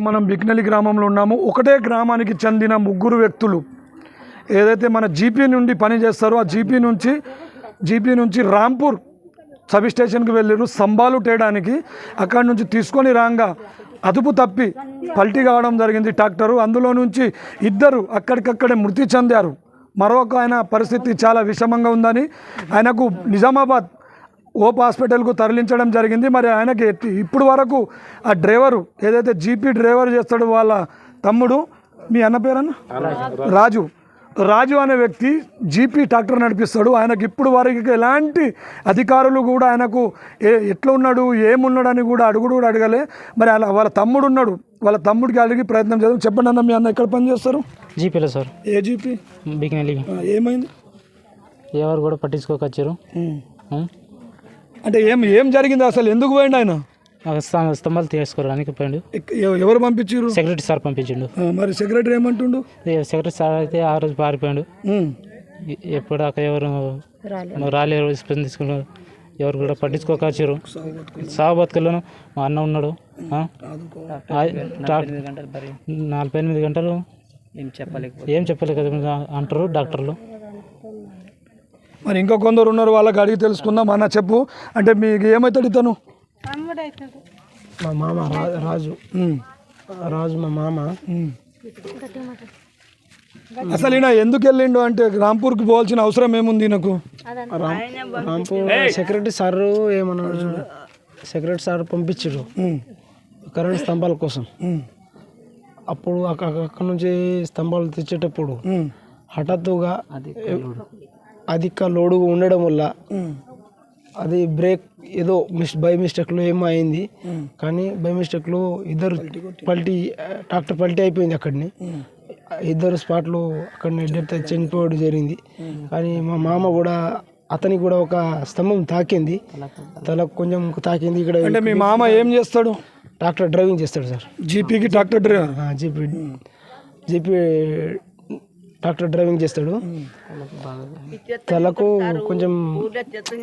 మనం బిక్నెలి గ్రామంలో ఉన్నాము. ఒకటే గ్రామానికి చెందిన ముగ్గురు వ్యక్తులు ఏదైతే మన జీపీ నుండి పని చేస్తారో ఆ జీపీ నుంచి రాంపూర్ సబ్ స్టేషన్కి వెళ్ళారు సంబాలు తేయడానికి. అక్కడి నుంచి తీసుకొని రాగా అదుపు తప్పి పల్టీ కావడం జరిగింది ట్రాక్టరు. అందులో నుంచి ఇద్దరు అక్కడికక్కడే మృతి చెందారు. మరొక ఆయన పరిస్థితి చాలా విషమంగా ఉందని ఆయనకు నిజామాబాద్ ఓప్ హాస్పిటల్కు తరలించడం జరిగింది. మరి ఆయనకి ఇప్పుడు వరకు ఆ డ్రైవరు ఏదైతే జీపీ డ్రైవర్ చేస్తాడో వాళ్ళ తమ్ముడు, మీ అన్న పేరన్న రాజు అనే వ్యక్తి జీపీ ట్రాక్టర్ నడిపిస్తాడు. ఆయనకు ఇప్పుడు వరకు ఎలాంటి అధికారులు కూడా ఆయనకు ఎట్లా ఉన్నాడు ఏమున్నాడు అని కూడా అడగలే. మరి వాళ్ళ తమ్ముడు ఉన్నాడు, వాళ్ళ తమ్ముడికి అడిగి ప్రయత్నం చేద్దాం. చెప్పండి అన్న, మీ అన్న ఎక్కడ పని చేస్తారు? జీపీలో సార్. ఏ జీపీ? బిగినెలి. ఏమైంది? ఎవరు కూడా పట్టించుకోకొచ్చారు. అంటే ఏం జరిగింది అసలు? ఎందుకు పోయిండు ఆయన? స్తంభాలు తీసుకోవడానికి పోయిండు. ఎవరు పంపించారు? సెక్రటరీ సార్ పంపించిండు. మరి సెక్రటరీ ఏమంటుండు? సెక్రటరీ సార్ అయితే ఆ రోజు పారిపోయాడు. ఎప్పుడు అక్కడ ఎవరు రాలేరు, తీసుకున్నారు. ఎవరు కూడా పట్టించుకోకొచ్చారు. సాగు బతుకులను మా అన్న ఉన్నాడు. 48 గంటలు ఏం చెప్పలేక అంటారు డాక్టర్లు. మరి ఇంకా కొందరు ఉన్నారు, వాళ్ళకి అడిగి తెలుసుకుందాం. అన్న చెప్పు, అంటే మీకు ఏమవుతాడు ఇతను? మా మామ రాజు మా మామ. అసలు ఈయన ఎందుకు వెళ్ళిండు అంటే రాంపూర్కి పోవాల్సిన అవసరం ఏముంది ఈయనకు? రాంపూర్ సెక్రటరీ సార్ ఏమన్నాడు, సెక్రటరీ సార్ పంపించారు కరెంట్ స్తంభాల కోసం. అప్పుడు అక్కడ నుంచి స్తంభాలు తెచ్చేటప్పుడు హఠాత్తుగా అధిక లోడు ఉండడం వల్ల అది బ్రేక్ ఏదో బై మిస్టేక్లో ఏమో అయింది. కానీ బై మిస్టేక్లో ఇద్దరు ట్రాక్టర్ పల్టీ అయిపోయింది. అక్కడిని ఇద్దరు స్పాట్లో అక్కడనే డెత్ చనిపోవడం జరిగింది. కానీ మా మామ కూడా, అతనికి కూడా ఒక స్తంభం తాకింది, తలకు కొంచెం తాకింది. ఇక్కడ అంటే మీ మామ ఏం చేస్తాడు? ట్రాక్టర్ డ్రైవింగ్ చేస్తాడు సార్. జీపీకి tractor driver? GP tractor driving చేస్తాడు. తలకు కొంచెం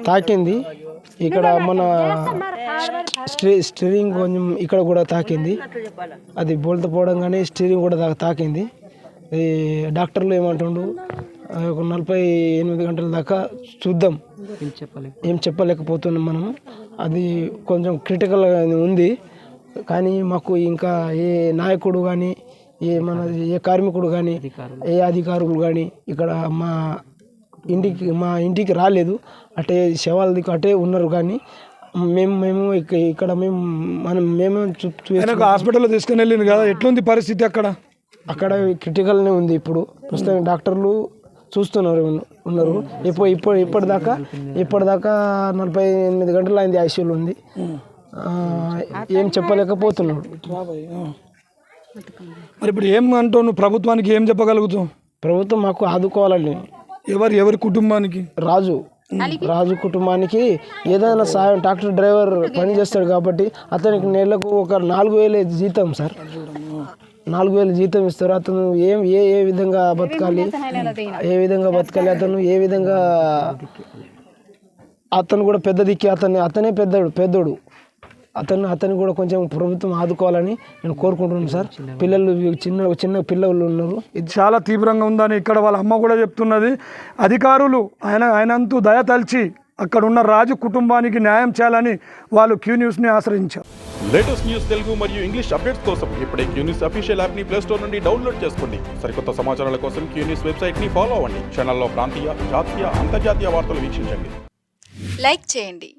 తాకింది. ఇక్కడ మన స్టీరింగ్ కొంచెం ఇక్కడ కూడా తాకింది. అది బోల్తో పోవడం కానీ స్టీరింగ్ కూడా తాకింది. డాక్టర్లు ఏమంటుండు, ఒక 48 గంటల దాకా చూద్దాం, ఏం చెప్పలేకపోతున్నాం మనము. అది కొంచెం క్రిటికల్ ఉంది. కానీ మాకు ఇంకా ఏ నాయకుడు కానీ ఏ కార్మికుడు కానీ ఏ అధికారులు కానీ ఇక్కడ మా ఇంటికి రాలేదు. అటే శవాల దిక్కు అటే ఉన్నారు. కానీ మేము ఇక్కడ మేము హాస్పిటల్లో తీసుకుని వెళ్ళింది కదా, ఎట్లుంది పరిస్థితి అక్కడ? అక్కడ క్రిటికల్నే ఉంది. ఇప్పుడు ప్రస్తుతం డాక్టర్లు చూస్తున్నారు ఉన్నారు. ఇప్పటిదాకా 48 గంటలు అయింది ఐసీయూలో ఉంది. ఏం చెప్పలేకపోతున్నాడు. మరి ఇప్పుడు ఏం అంటావు నువ్వు? ప్రభుత్వానికి ఏం చెప్పగలుగుతావు? ప్రభుత్వం మాకు ఆదుకోవాలని. ఎవరి కుటుంబానికి? రాజు కుటుంబానికి ఏదైనా సాయం. ట్రాక్టర్ డ్రైవర్ పని చేస్తాడు కాబట్టి అతనికి నెలకు ఒక 4,000 జీతం సార్. 4,000 జీతం ఇస్తారు. అతను ఏ విధంగా బతకాలి, అతను ఏ విధంగా, అతను కూడా పెద్ద దిక్కి, అతనే పెద్దోడు. అతను కూడా కొంచెం ప్రభుత్వం ఆదుకోవాలని నేను కోరుకుంటున్నాను సార్. పిల్లలు చిన్న పిల్లలు ఉన్నారు. ఇది చాలా తీవ్రంగా ఉందని ఇక్కడ వాళ్ళ అమ్మ కూడా చెప్తున్నది. అధికారులు ఆయనంతు దయ తలిచి అక్కడ ఉన్న రాజు కుటుంబానికి న్యాయం చేయాలని వాళ్ళు క్యూ న్యూస్ని ఆశ్రయించారు. లేటెస్ట్ న్యూస్ తెలుగు మరియు ఇంగ్లీష్ అప్డేట్స్ కోసం ఇప్పుడే క్యూ న్యూస్ అఫీషియల్ యాప్ని ప్లే స్టోర్ నుండి డౌన్లోడ్ చేసుకోండి. సరికొత్త సమాచారాల కోసం క్యూ న్యూస్ వెబ్సైట్ని ఫాలో అవ్వండి. ఛానల్లో ప్రాంతీయ, జాతీయ, అంతర్జాతీయ వార్తలు వీక్షించండి. లైక్ చేయండి.